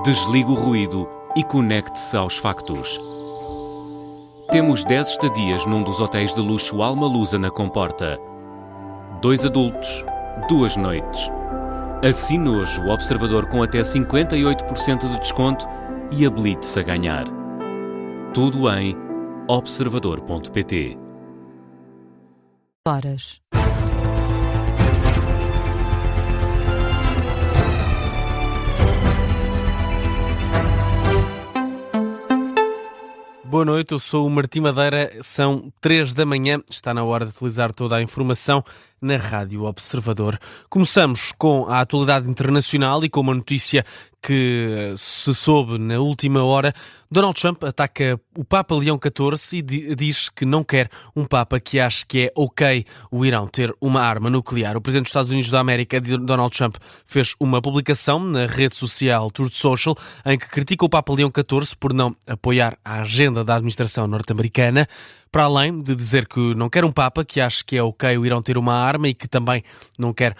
Desligue o ruído e conecte-se aos factos. Temos 10 estadias num dos hotéis de luxo Alma Lusa na Comporta. 2 adultos, 2 noites. Assine hoje o Observador com até 58% de desconto e habilite-se a ganhar. Tudo em observador.pt. Horas. Boa noite, eu sou o Martim Madeira, são 3 da manhã, está na hora de atualizar toda a informação na Rádio Observador. Começamos com a atualidade internacional e com uma notícia que se soube na última hora. Donald Trump ataca o Papa Leão XIV e diz que não quer um Papa que ache que é ok o Irão ter uma arma nuclear. O Presidente dos Estados Unidos da América, Donald Trump, fez uma publicação na rede social Truth Social em que critica o Papa Leão XIV por não apoiar a agenda da administração norte-americana, para além de dizer que não quer um Papa que ache que é ok o Irão ter uma arma e que também não quer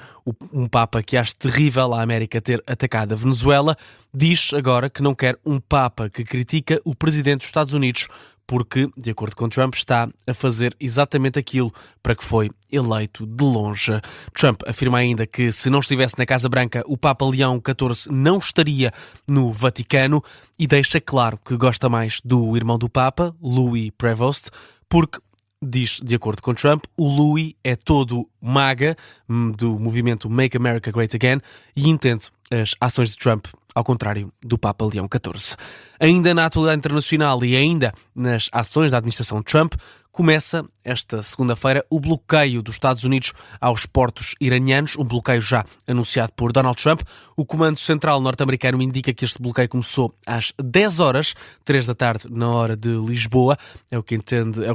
um Papa que ache terrível a América ter atacado a Venezuela. Diz agora que não quer um Papa que critica o Presidente dos Estados Unidos porque, de acordo com Trump, está a fazer exatamente aquilo para que foi eleito de longe. Trump afirma ainda que se não estivesse na Casa Branca, o Papa Leão XIV não estaria no Vaticano e deixa claro que gosta mais do irmão do Papa, Louis Prevost, porque, diz, de acordo com Trump, o Louis é todo MAGA, do movimento Make America Great Again, e entende as ações de Trump ao contrário do Papa Leão XIV. Ainda na atualidade internacional e ainda nas ações da administração Trump, começa esta segunda-feira o bloqueio dos Estados Unidos aos portos iranianos, um bloqueio já anunciado por Donald Trump. O Comando Central norte-americano indica que este bloqueio começou às 10 horas, 3 da tarde, na hora de Lisboa. É o que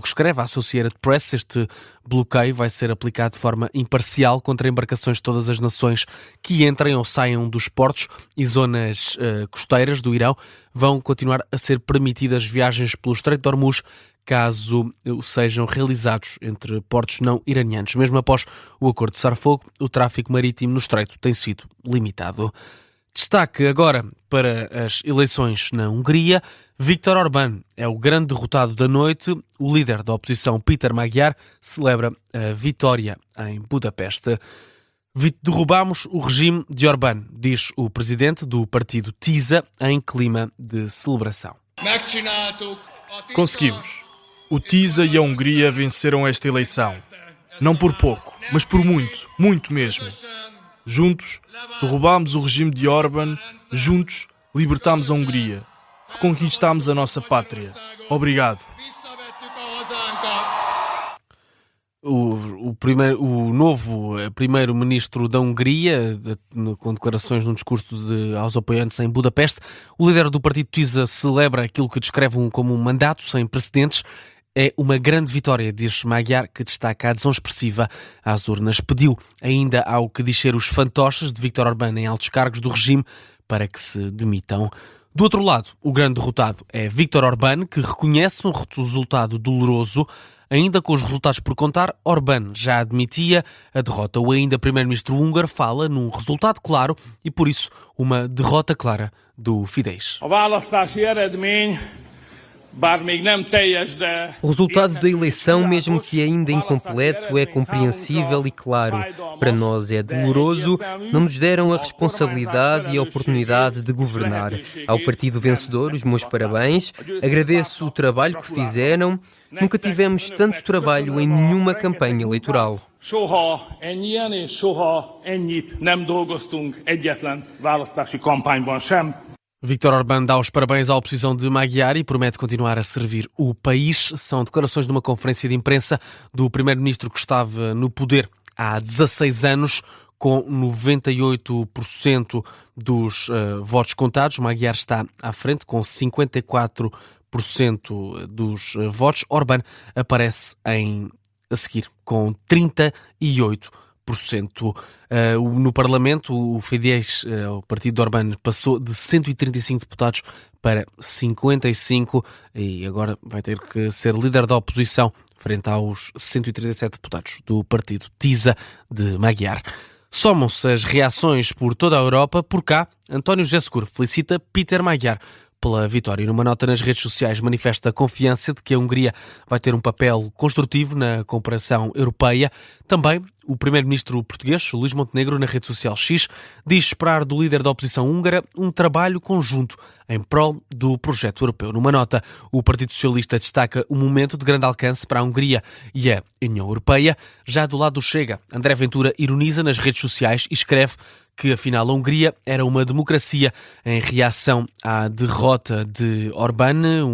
escreve a Associated Press. Este bloqueio vai ser aplicado de forma imparcial contra embarcações de todas as nações que entrem ou saiam dos portos e zonas costeiras do Irão. Vão continuar a ser permitidas viagens pelo Estreito de Hormuz, caso sejam realizados entre portos não iranianos. Mesmo após o acordo de cessar-fogo, o tráfego marítimo no Estreito tem sido limitado. Destaque agora para as eleições na Hungria. Viktor Orbán é o grande derrotado da noite. O líder da oposição, Péter Magyar, celebra a vitória em Budapeste. Derrubámos o regime de Orbán, diz o presidente do partido TISA, em clima de celebração. Conseguimos. O TISA e a Hungria venceram esta eleição. Não por pouco, mas por muito, muito mesmo. Juntos, derrubámos o regime de Orbán, juntos, libertámos a Hungria. Reconquistámos a nossa pátria. Obrigado. O novo primeiro-ministro da Hungria, com declarações num discurso aos apoiantes em Budapeste, o líder do partido TISA celebra aquilo que descreve como um mandato sem precedentes. É uma grande vitória, diz Magyar, que destaca a adesão expressiva às urnas. Pediu ainda ao que dizer os fantoches de Viktor Orbán em altos cargos do regime para que se demitam. Do outro lado, o grande derrotado é Viktor Orbán, que reconhece um resultado doloroso. Ainda com os resultados por contar, Orbán já admitia a derrota. O ainda primeiro-ministro húngaro fala num resultado claro e, por isso, uma derrota clara do Fidesz. O resultado da eleição, mesmo que ainda incompleto, é compreensível e claro. Para nós é doloroso, não nos deram a responsabilidade e a oportunidade de governar. Ao partido vencedor, os meus parabéns, agradeço o trabalho que fizeram. Nunca tivemos tanto trabalho em nenhuma campanha eleitoral. Soha ennyien és soha ennyit nem dolgoztunk egyetlen választási kampányban sem. Viktor Orbán dá os parabéns à oposição de Magyar e promete continuar a servir o país. São declarações de uma conferência de imprensa do primeiro-ministro que estava no poder há 16 anos, com 98% dos votos contados. Magyar está à frente com 54% dos votos. Orbán aparece a seguir com 38%. No Parlamento, o Fidesz, o partido de Orbán, passou de 135 deputados para 55 e agora vai ter que ser líder da oposição frente aos 137 deputados do partido TISA de Magyar. Somam-se as reações por toda a Europa. Por cá, António José Seguro felicita Peter Magyar pela vitória. Numa nota nas redes sociais, manifesta a confiança de que a Hungria vai ter um papel construtivo na cooperação europeia. Também o primeiro-ministro português, Luís Montenegro, na rede social X, diz esperar do líder da oposição húngara um trabalho conjunto em prol do projeto europeu. Numa nota, o Partido Socialista destaca um momento de grande alcance para a Hungria e a União Europeia. Já do lado do Chega, André Ventura ironiza nas redes sociais e escreve que, afinal, a Hungria era uma democracia em reação à derrota de Orbán.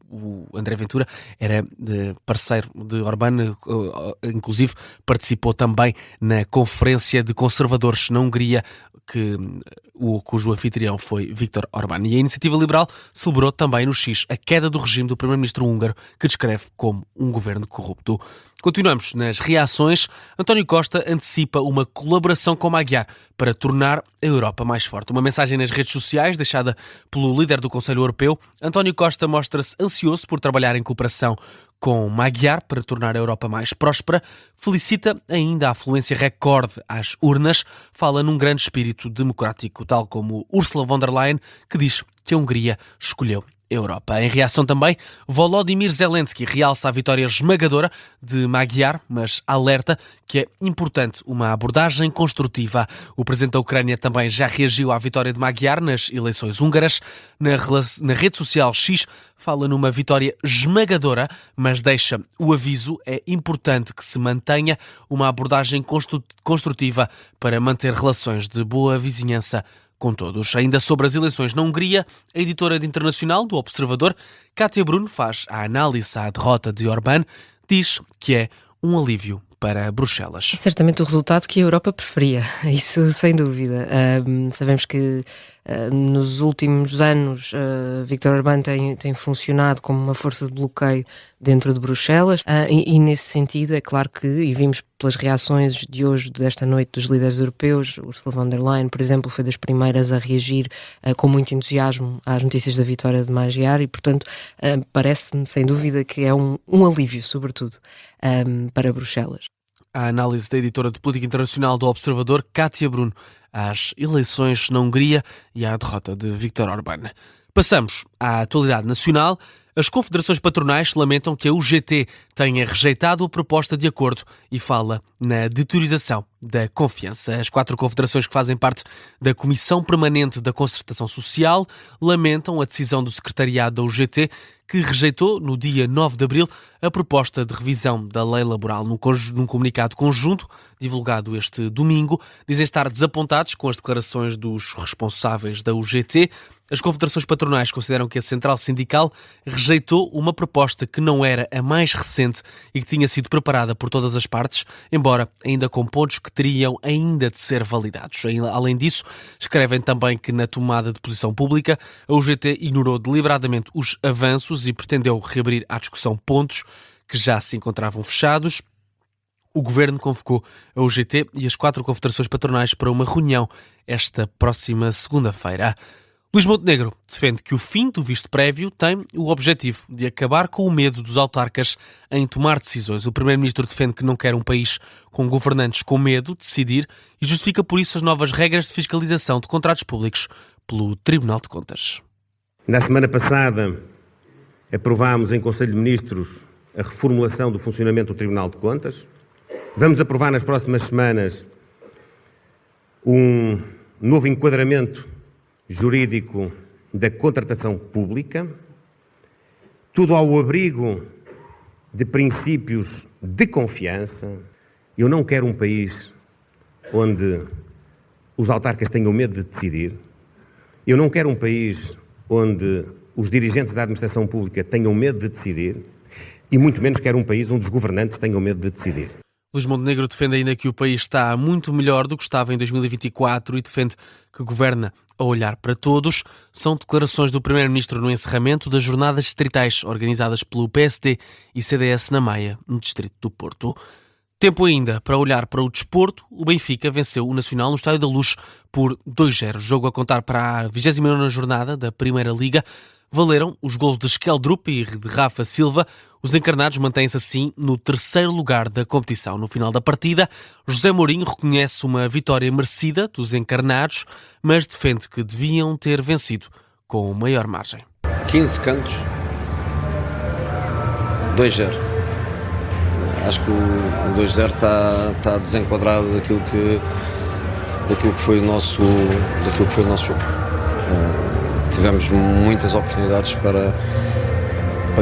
O André Ventura era parceiro de Orbán, inclusive participou também na Conferência de Conservadores na Hungria, cujo anfitrião foi Viktor Orbán. E a Iniciativa Liberal celebrou também no X a queda do regime do primeiro-ministro húngaro, que descreve como um governo corrupto. Continuamos nas reações. António Costa antecipa uma colaboração com Magyar para tornar a Europa mais forte. Uma mensagem nas redes sociais deixada pelo líder do Conselho Europeu. António Costa mostra-se ansioso por trabalhar em cooperação com Magyar para tornar a Europa mais próspera. Felicita ainda a afluência recorde às urnas. Fala num grande espírito democrático, tal como Ursula von der Leyen, que diz que a Hungria escolheu Europa. Em reação também, Volodymyr Zelensky realça a vitória esmagadora de Magyar, mas alerta que é importante uma abordagem construtiva. O presidente da Ucrânia também já reagiu à vitória de Magyar nas eleições húngaras. Na rede social X fala numa vitória esmagadora, mas deixa o aviso: é importante que se mantenha uma abordagem construtiva para manter relações de boa vizinhança com todos. Ainda sobre as eleições na Hungria, a editora de internacional do Observador, Kátia Bruno, faz a análise à derrota de Orbán, diz que é um alívio para Bruxelas. Certamente o resultado que a Europa preferia, isso sem dúvida. Sabemos que nos últimos anos Viktor Orbán tem funcionado como uma força de bloqueio dentro de Bruxelas e nesse sentido é claro que, e vimos pelas reações de hoje, desta noite, dos líderes europeus, Ursula von der Leyen, por exemplo, foi das primeiras a reagir com muito entusiasmo às notícias da vitória de Magyar e, portanto, parece-me sem dúvida que é um alívio, sobretudo, para Bruxelas. A análise da editora de política internacional do Observador, Kátia Bruno, às eleições na Hungria e à derrota de Viktor Orbán. Passamos à atualidade nacional. As confederações patronais lamentam que a UGT tenha rejeitado a proposta de acordo e fala na deteriorização da confiança. As 4 confederações que fazem parte da Comissão Permanente da Concertação Social lamentam a decisão do secretariado da UGT, que rejeitou, no dia 9 de abril, a proposta de revisão da lei laboral. Num comunicado conjunto, divulgado este domingo, dizem estar desapontados com as declarações dos responsáveis da UGT. As confederações patronais consideram que a Central Sindical rejeitou uma proposta que não era a mais recente e que tinha sido preparada por todas as partes, embora ainda com pontos que teriam ainda de ser validados. Além disso, escrevem também que na tomada de posição pública, a UGT ignorou deliberadamente os avanços e pretendeu reabrir à discussão pontos que já se encontravam fechados. O Governo convocou a UGT e as 4 confederações patronais para uma reunião esta próxima segunda-feira. Luís Montenegro defende que o fim do visto prévio tem o objetivo de acabar com o medo dos autarcas em tomar decisões. O primeiro-ministro defende que não quer um país com governantes com medo de decidir e justifica por isso as novas regras de fiscalização de contratos públicos pelo Tribunal de Contas. Na semana passada, aprovámos em Conselho de Ministros a reformulação do funcionamento do Tribunal de Contas. Vamos aprovar nas próximas semanas um novo enquadramento jurídico da contratação pública, tudo ao abrigo de princípios de confiança. Eu não quero um país onde os autarcas tenham medo de decidir. Eu não quero um país onde os dirigentes da administração pública tenham medo de decidir e muito menos quero um país onde os governantes tenham medo de decidir. Luís Montenegro defende ainda que o país está muito melhor do que estava em 2024 e defende que governa a olhar para todos. São declarações do Primeiro-Ministro no encerramento das jornadas distritais organizadas pelo PSD e CDS na Maia, no distrito do Porto. Tempo ainda para olhar para o desporto. O Benfica venceu o Nacional no Estádio da Luz por 2-0. Jogo a contar para a 29ª jornada da Primeira Liga. Valeram os gols de Skeldrup e de Rafa Silva. Os encarnados mantêm-se assim no terceiro lugar da competição. No final da partida, José Mourinho reconhece uma vitória merecida dos encarnados, mas defende que deviam ter vencido com maior margem. 15 cantos, 2-0. Acho que o 2-0 está desenquadrado daquilo que foi o nosso jogo. Tivemos muitas oportunidades para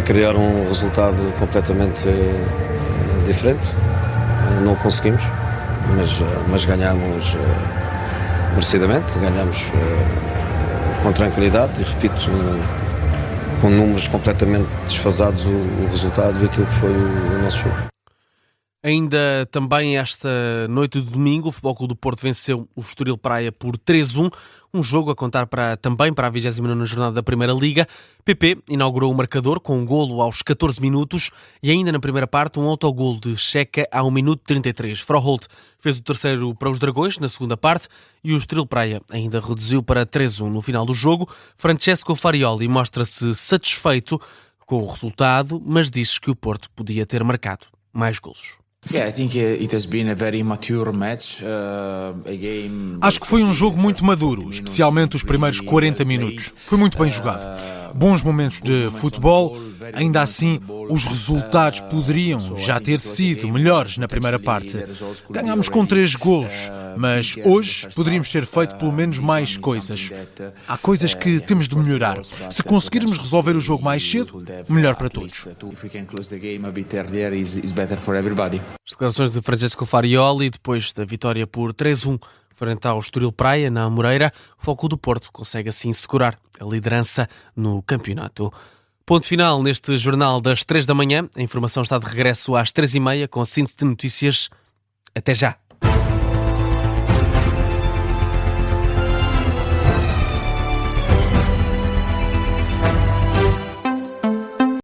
criar um resultado completamente diferente. Não conseguimos, mas ganhámos merecidamente, ganhámos com tranquilidade e, repito, com números completamente desfasados o resultado e aquilo que foi o nosso jogo. Ainda também esta noite de domingo, o Futebol Clube do Porto venceu o Estoril Praia por 3-1, um jogo a contar também para a 29ª jornada da Primeira Liga. PP inaugurou o marcador com um golo aos 14 minutos e ainda na primeira parte um autogolo de Checa ao minuto 33. Froholt fez o terceiro para os Dragões na segunda parte e o Estoril Praia ainda reduziu para 3-1 no final do jogo. Francesco Farioli mostra-se satisfeito com o resultado, mas diz que o Porto podia ter marcado mais golos. Acho que foi um jogo muito maduro, especialmente os primeiros 40 minutos. Foi muito bem jogado. Bons momentos de futebol. Ainda assim, os resultados poderiam já ter sido melhores na primeira parte. Ganhámos com 3 golos, mas hoje poderíamos ter feito pelo menos mais coisas. Há coisas que temos de melhorar. Se conseguirmos resolver o jogo mais cedo, melhor para todos. As declarações de Francesco Farioli depois da vitória por 3-1 frente ao Estoril Praia, na Amoreira. O Futebol Clube do Porto consegue assim segurar a liderança no campeonato. Ponto final neste jornal das 3 da manhã. A informação está de regresso às 3h30 com a síntese de notícias. Até já!